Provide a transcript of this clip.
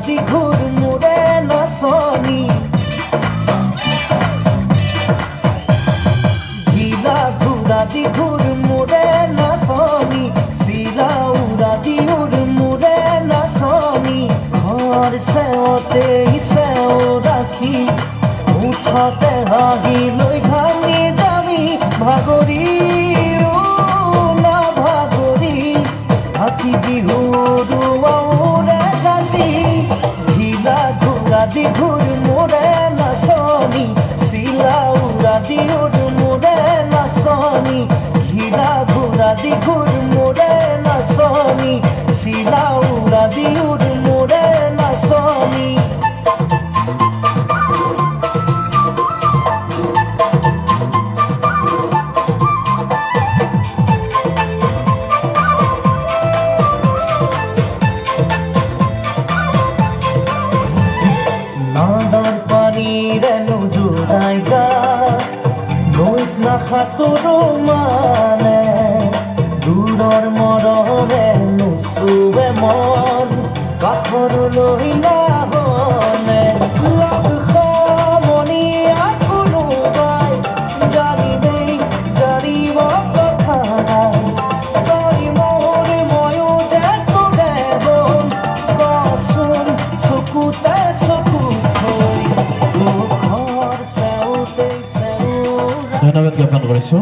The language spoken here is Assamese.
দি ঘূৰ মোৰে নাচনী ঘিলা ঘূৰা দি ঘূৰ মোৰে নাচনী চিৰা উৰা দি উৰ মোৰে নাচনী ঘৰ চেৱতে চেও ৰাখি উঠতে হাঁহি লৈ ঘামি যামি ভাগৰি হাতি বিহুৰ আউৰে ৰাতি ঘিলা ঘূৰা দি ঘূৰ মোৰে নাচনী চিলা উৰা দি উৰ মোৰে নাচনী ঘিলা ঘূৰা দি ঘূৰ মোৰে নাচনী চিলা উৰা দি উৰ মোৰে নাচনী নাদাৰ পানিৰে নুজুৰাইগা নৈত না সাঁতোৰো মানে দূৰৰ মৰমে নুচুৱে মন কাষৰলৈ নাহনে লগ সমনীয়া কোনোবাই জানিলেই জানিব কথা নাই তই মোৰ ময়ো যে তোৰে বল কচোন চকুতে ধন্যবাদ জ্ঞাপন কৰিছোঁ।